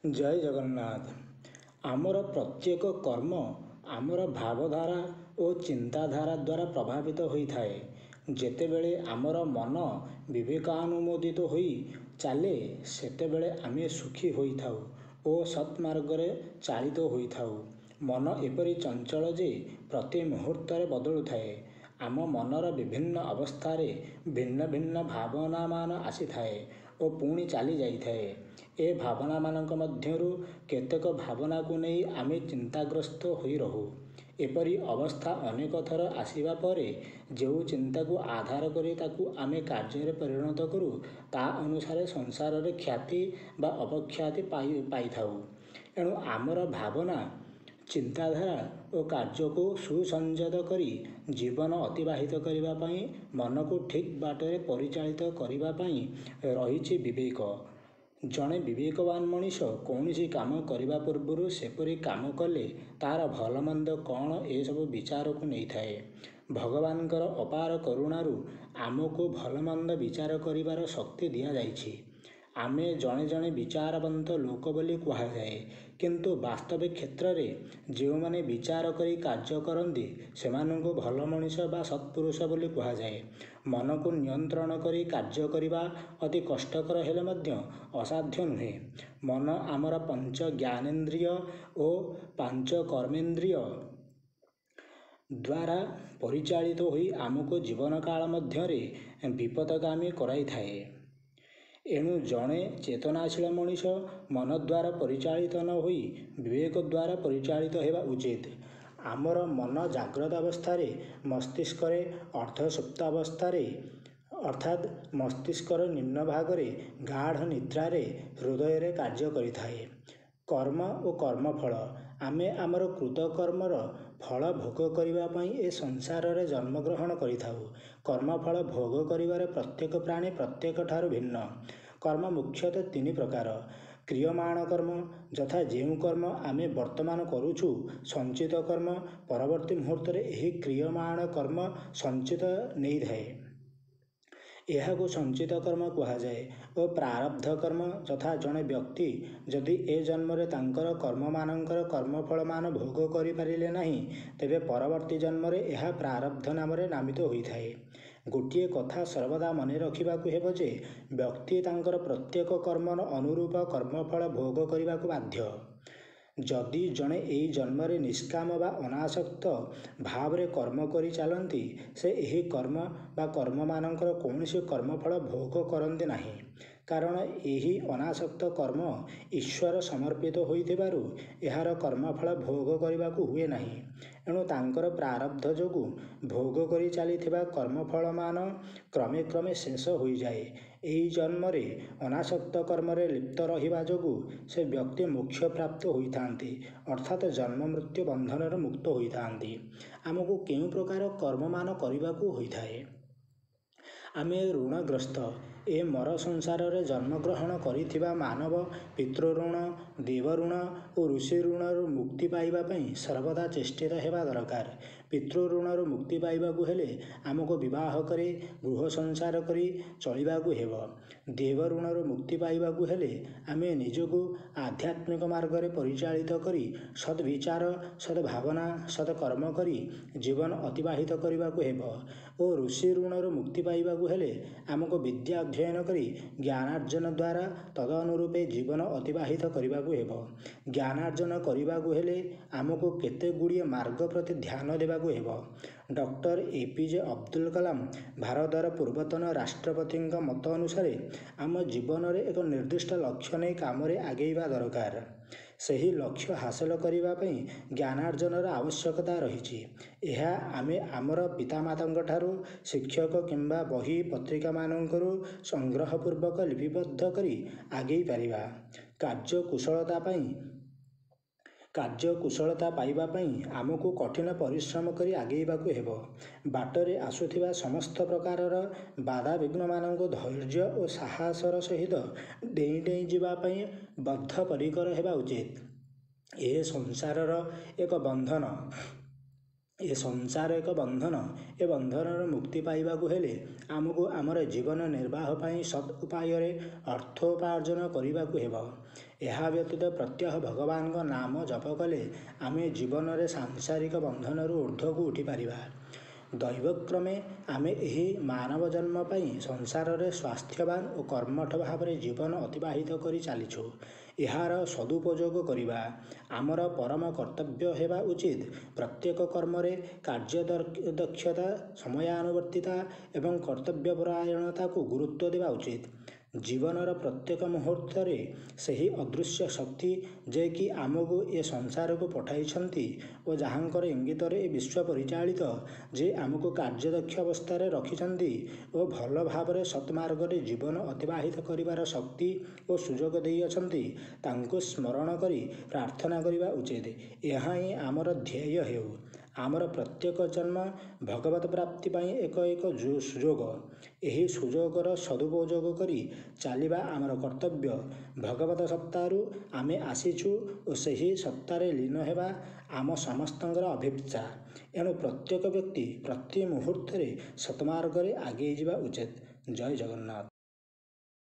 ଜୟ ଜଗନ୍ନାଥ। ଆମର ପ୍ରତ୍ୟେକ କର୍ମ ଆମର ଭାବଧାରା ଓ ଚିନ୍ତାଧାରା ଦ୍ୱାରା ପ୍ରଭାବିତ ହୋଇଥାଏ। ଯେତେବେଳେ ଆମର ମନ ବିବେକାନୁମୋଦିତ ହୋଇ ଚାଲେ ସେତେବେଳେ ଆମେ ସୁଖୀ ହୋଇଥାଉ ଓ ସତ୍ମାର୍ଗରେ ଚାଳିତ ହୋଇଥାଉ। ମନ ଏପରି ଚଞ୍ଚଳ ଯେ ପ୍ରତି ମୁହୂର୍ତ୍ତରେ ବଦଳୁଥାଏ। ଆମ ମନର ବିଭିନ୍ନ ଅବସ୍ଥାରେ ଭିନ୍ନ ଭିନ୍ନ ଭାବନାମାନ ଆସିଥାଏ ଓ ପୁଣି ଚାଲି ଯାଇଥାଏ। ଏ ଭାବନାମାନଙ୍କ ମଧ୍ୟରୁ କେତେକ ଭାବନାକୁ ନେଇ ଆମେ ଚିନ୍ତାଗ୍ରସ୍ତ ହୋଇ ରହୁ। ଏପରି ଅବସ୍ଥା ଅନେକ ଥର ଆସିବା ପରେ ଯେଉଁ ଚିନ୍ତାକୁ ଆଧାର କରି ତାକୁ ଆମେ କାର୍ଯ୍ୟରେ ପରିଣତ କରୁ ତା ଅନୁସାରେ ସଂସାରରେ ଖ୍ୟାତି ବା ଅପଖ୍ୟାତି ପାଇଥାଉ। ଏଣୁ ଆମର ଭାବନା, ଚିନ୍ତାଧାରା ଓ କାର୍ଯ୍ୟକୁ ସୁସଂଯତ କରି ଜୀବନ ଅତିବାହିତ କରିବା ପାଇଁ ମନକୁ ଠିକ୍ ବାଟରେ ପରିଚାଳିତ କରିବା ପାଇଁ ରହିଛି ବିବେକ। ଜଣେ ବିବେକବାନ ମଣିଷ କୌଣସି କାମ କରିବା ପୂର୍ବରୁ ସେପରି କାମ କଲେ ତାର ଭଲମନ୍ଦ କ'ଣ ଏସବୁ ବିଚାରକୁ ନେଇଥାଏ। ଭଗବାନଙ୍କର ଅପାର କରୁଣାରୁ ଆମକୁ ଭଲମନ୍ଦ ବିଚାର କରିବାର ଶକ୍ତି ଦିଆଯାଇଛି। ଆମେ ଜଣେ ଜଣେ ବିଚାରବନ୍ତ ଲୋକ ବୋଲି କୁହାଯାଏ, କିନ୍ତୁ ବାସ୍ତବିକ କ୍ଷେତ୍ରରେ ଯେଉଁମାନେ ବିଚାର କରି କାର୍ଯ୍ୟ କରନ୍ତି ସେମାନଙ୍କୁ ଭଲ ମଣିଷ ବା ସତ୍ପୁରୁଷ ବୋଲି କୁହାଯାଏ। ମନକୁ ନିୟନ୍ତ୍ରଣ କରି କାର୍ଯ୍ୟ କରିବା ଅତି କଷ୍ଟକର ହେଲେ ମଧ୍ୟ ଅସାଧ୍ୟ ନୁହେଁ। ମନ ଆମର ପଞ୍ଚ ଜ୍ଞାନେନ୍ଦ୍ରିୟ ଓ ପାଞ୍ଚ କର୍ମେନ୍ଦ୍ରିୟ ଦ୍ୱାରା ପରିଚାଳିତ ହୋଇ ଆମକୁ ଜୀବନକାଳ ମଧ୍ୟରେ ବିପଥଗାମୀ କରାଇଥାଏ। ଏଣୁ ଜଣେ ଚେତନାଶୀଳ ମଣିଷ ମନ ଦ୍ୱାରା ପରିଚାଳିତ ନ ହୋଇ ବିବେକ ଦ୍ୱାରା ପରିଚାଳିତ ହେବା ଉଚିତ। ଆମର ମନ ଜାଗ୍ରତ ଅବସ୍ଥାରେ ମସ୍ତିଷ୍କରେ, ଅର୍ଦ୍ଧସୁପ୍ତାବସ୍ଥାରେ ଅର୍ଥାତ୍ ମସ୍ତିଷ୍କର ନିମ୍ନ ଭାଗରେ, ଗାଢ଼ ନିଦ୍ରାରେ, ହୃଦୟରେ କାର୍ଯ୍ୟ କରିଥାଏ। କର୍ମ ଓ କର୍ମଫଳ। ଆମେ ଆମର କୃତକର୍ମର ଫଳ ଭୋଗ କରିବା ପାଇଁ ଏ ସଂସାରରେ ଜନ୍ମଗ୍ରହଣ କରିଥାଉ। କର୍ମଫଳ ଭୋଗ କରିବାରେ ପ୍ରତ୍ୟେକ ପ୍ରାଣୀ ପ୍ରତ୍ୟେକଠାରୁ ଭିନ୍ନ। କର୍ମ ମୁଖ୍ୟତଃ ତିନି ପ୍ରକାର। କ୍ରିୟମାଣ କର୍ମ, ଯଥା ଯେଉଁ କର୍ମ ଆମେ ବର୍ତ୍ତମାନ କରୁଛୁ, ସଞ୍ଚିତ କର୍ମ, ପରବର୍ତ୍ତୀ ମୁହୂର୍ତ୍ତରେ ଏହି କ୍ରିୟମାଣ କର୍ମ ସଞ୍ଚିତ ନେଇଥାଏ, ଏହାକୁ ସଞ୍ଚିତ କର୍ମ କୁହାଯାଏ। ଓ ପ୍ରାରବ୍ଧ କର୍ମ, ଯଥା ଜଣେ ବ୍ୟକ୍ତି ଯଦି ଏ ଜନ୍ମରେ ତାଙ୍କର କର୍ମମାନଙ୍କର କର୍ମଫଳମାନ ଭୋଗ କରିପାରିଲେ ନାହିଁ, ତେବେ ପରବର୍ତ୍ତୀ ଜନ୍ମରେ ଏହା ପ୍ରାରବ୍ଧ ନାମରେ ନାମିତ ହୋଇଥାଏ। ଗୋଟିଏ କଥା ସର୍ବଦା ମନେ ରଖିବାକୁ ହେବ ଯେ ବ୍ୟକ୍ତି ତାଙ୍କର ପ୍ରତ୍ୟେକ କର୍ମର ଅନୁରୂପ କର୍ମଫଳ ଭୋଗ କରିବାକୁ ବାଧ୍ୟ। ଯଦି ଜଣେ ଏହି ଜନ୍ମରେ ନିଷ୍କାମ ବା ଅନାସକ୍ତ ଭାବରେ କର୍ମ କରି ଚାଲନ୍ତି, ସେ ଏହି କର୍ମ ବା କର୍ମମାନଙ୍କର କୌଣସି କର୍ମଫଳ ଭୋଗ କରନ୍ତି ନାହିଁ। କାରଣ ଏହି ଅନାସକ୍ତ କର୍ମ ଈଶ୍ୱର ସମର୍ପିତ ହୋଇଥିବାରୁ ଏହାର କର୍ମଫଳ ଭୋଗ କରିବାକୁ ହୁଏ ନାହିଁ। ଏଣୁ ତାଙ୍କର ପ୍ରାରବ୍ଧ ଯୋଗୁଁ ଭୋଗ କରି ଚାଲିଥିବା କର୍ମଫଳମାନ କ୍ରମେ କ୍ରମେ ଶେଷ ହୋଇଯାଏ। ଏହି ଜନ୍ମରେ ଅନାସକ୍ତ କର୍ମରେ ଲିପ୍ତ ରହିବା ଯୋଗୁଁ ସେ ବ୍ୟକ୍ତି ମୋକ୍ଷ ପ୍ରାପ୍ତ ହୋଇଥାନ୍ତି, ଅର୍ଥାତ୍ ଜନ୍ମ ମୃତ୍ୟୁ ବନ୍ଧନରୁ ମୁକ୍ତ ହୋଇଥାନ୍ତି। ଆମକୁ କେଉଁ ପ୍ରକାର କର୍ମମାନ କରିବାକୁ ହୋଇଥାଏ? ଆମେ ଋଣଗ୍ରସ୍ତ। ଏ ମର ସଂସାରରେ ଜନ୍ମଗ୍ରହଣ କରିଥିବା ମାନବ ପିତୃଋଣ, ଦେବଋଣ ଓ ଋଷି ଋଣରୁ ମୁକ୍ତି ପାଇବା ପାଇଁ ସର୍ବଦା ଚେଷ୍ଟିତ ହେବା ଦରକାର। ପିତୃଋଣରୁ ମୁକ୍ତି ପାଇବାକୁ ହେଲେ ଆମକୁ ବିବାହ କରି ଗୃହ ସଂସାର କରି ଚଳିବାକୁ ହେବ। ଦେବଋଣରୁ ମୁକ୍ତି ପାଇବାକୁ ହେଲେ ଆମେ ନିଜକୁ ଆଧ୍ୟାତ୍ମିକ ମାର୍ଗରେ ପରିଚାଳିତ କରି ସଦ୍ବିଚାର, ସଦ୍ଭାବନା, ସତ୍କର୍ମ କରି ଜୀବନ ଅତିବାହିତ କରିବାକୁ ହେବ। ଓ ଋଷି ଋଣରୁ ମୁକ୍ତି ପାଇବାକୁ ହେଲେ ଆମକୁ ବିଦ୍ୟା ଅଧ୍ୟୟନ କରି ଜ୍ଞାନାର୍ଜନ ଦ୍ୱାରା ତଦନୁରୂପେ ଜୀବନ ଅତିବାହିତ କରିବାକୁ ହେବ। ଜ୍ଞାନାର୍ଜନ କରିବାକୁ ହେଲେ ଆମକୁ କେତେ ଗୁଡ଼ିଏ ମାର୍ଗ ପ୍ରତି ଧ୍ୟାନ ଦେବାକୁ ହେବ। ଡକ୍ଟର ଏପିଜେ ଅବଦୁଲ କଲାମ ଭାରତର ପୂର୍ବତନ ରାଷ୍ଟ୍ରପତିଙ୍କ ମତ ଅନୁସାରେ ଆମ ଜୀବନରେ ଏକ ନିର୍ଦ୍ଦିଷ୍ଟ ଲକ୍ଷ୍ୟ ନେଇ କାମରେ ଆଗେଇବା ଦରକାର। ସେହି ଲକ୍ଷ୍ୟ ହାସଲ କରିବା ପାଇଁ ଜ୍ଞାନାର୍ଜନର ଆବଶ୍ୟକତା ରହିଛି। ଏହା ଆମେ ଆମର ପିତାମାତାଙ୍କଠାରୁ, ଶିକ୍ଷକ କିମ୍ବା ବହି ପତ୍ରିକାମାନଙ୍କରୁ ସଂଗ୍ରହପୂର୍ବକ ଲିପିବଦ୍ଧ କରି ଆଗେଇ ପାରିବା। କାର୍ଯ୍ୟକୁଶଳତା ପାଇବା ପାଇଁ ଆମକୁ କଠିନ ପରିଶ୍ରମ କରି ଆଗେଇବାକୁ ହେବ। ବାଟରେ ଆସୁଥିବା ସମସ୍ତ ପ୍ରକାରର ବାଧାବିଘ୍ନମାନଙ୍କୁ ଧୈର୍ଯ୍ୟ ଓ ସାହସର ସହିତ ଡେଇଁ ଡେଇଁ ଯିବା ପାଇଁ ବଦ୍ଧପରିକର ହେବା ଉଚିତ। ଏ ସଂସାରର ଏକ ବନ୍ଧନ। ଏ ସଂସାର ଏକ ବନ୍ଧନ। ଏ ବନ୍ଧନରୁ ମୁକ୍ତି ପାଇବାକୁ ହେଲେ ଆମକୁ ଆମର ଜୀବନ ନିର୍ବାହ ପାଇଁ ସତ୍ ଉପାୟରେ ଅର୍ଥୋପାର୍ଜନ କରିବାକୁ ହେବ। ଏହା ବ୍ୟତୀତ ପ୍ରତ୍ୟହ ଭଗବାନଙ୍କ ନାମ ଜପ କଲେ ଆମେ ଜୀବନରେ ସାଂସାରିକ ବନ୍ଧନରୁ ଊର୍ଦ୍ଧ୍ୱକୁ ଉଠିପାରିବା। ଦୈବକ୍ରମେ ଆମେ ଏହି ମାନବ ଜନ୍ମ ପାଇଁ ସଂସାରରେ ସ୍ୱାସ୍ଥ୍ୟବାନ ଓ କର୍ମଠ ଭାବରେ ଜୀବନ ଅତିବାହିତ କରି ଚାଲିଛୁ। ଏହାର ସଦୁପଯୋଗ କରିବା ଆମର ପରମ କର୍ତ୍ତବ୍ୟ ହେବା ଉଚିତ। ପ୍ରତ୍ୟେକ କର୍ମରେ କାର୍ଯ୍ୟଦକ୍ଷତା, ସମୟାନୁବର୍ତ୍ତିତା ଏବଂ କର୍ତ୍ତବ୍ୟପରାୟଣତାକୁ ଗୁରୁତ୍ୱ ଦେବା ଉଚିତ। ଜୀବନର ପ୍ରତ୍ୟେକ ମୁହୂର୍ତ୍ତରେ ସେହି ଅଦୃଶ୍ୟ ଶକ୍ତି ଯେ କି ଆମକୁ ଏ ସଂସାରକୁ ପଠାଇଛନ୍ତି ଓ ଯାହାଙ୍କର ଇଙ୍ଗିତରେ ଏ ବିଶ୍ୱ ପରିଚାଳିତ, ଯେ ଆମକୁ କାର୍ଯ୍ୟଦକ୍ଷ ଅବସ୍ଥାରେ ରଖିଛନ୍ତି ଓ ଭଲ ଭାବରେ ସତ୍ମାର୍ଗରେ ଜୀବନ ଅତିବାହିତ କରିବାର ଶକ୍ତି ଓ ସୁଯୋଗ ଦେଇଅଛନ୍ତି, ତାଙ୍କୁ ସ୍ମରଣ କରି ପ୍ରାର୍ଥନା କରିବା ଉଚିତ। ଏହା ହିଁ ଆମର ଧ୍ୟେୟ ହେଉ। ଆମର ପ୍ରତ୍ୟେକ ଜନ୍ମ ଭଗବତ ପ୍ରାପ୍ତି ପାଇଁ ଏକ ସୁଯୋଗ। ଏହି ସୁଯୋଗର ସଦୁପଯୋଗ କରି ଚାଲିବା ଆମର କର୍ତ୍ତବ୍ୟ। ଭଗବତ ସତ୍ତାରୁ ଆମେ ଆସିଛୁ ଓ ସେହି ସତ୍ତାରେ ଲୀନ ହେବା ଆମ ସମସ୍ତଙ୍କର ଅଭିପ୍ସା। ଏଣୁ ପ୍ରତ୍ୟେକ ବ୍ୟକ୍ତି ପ୍ରତି ମୁହୂର୍ତ୍ତରେ ସତ୍ମାର୍ଗରେ ଆଗେଇ ଯିବା ଉଚିତ। ଜୟ ଜଗନ୍ନାଥ।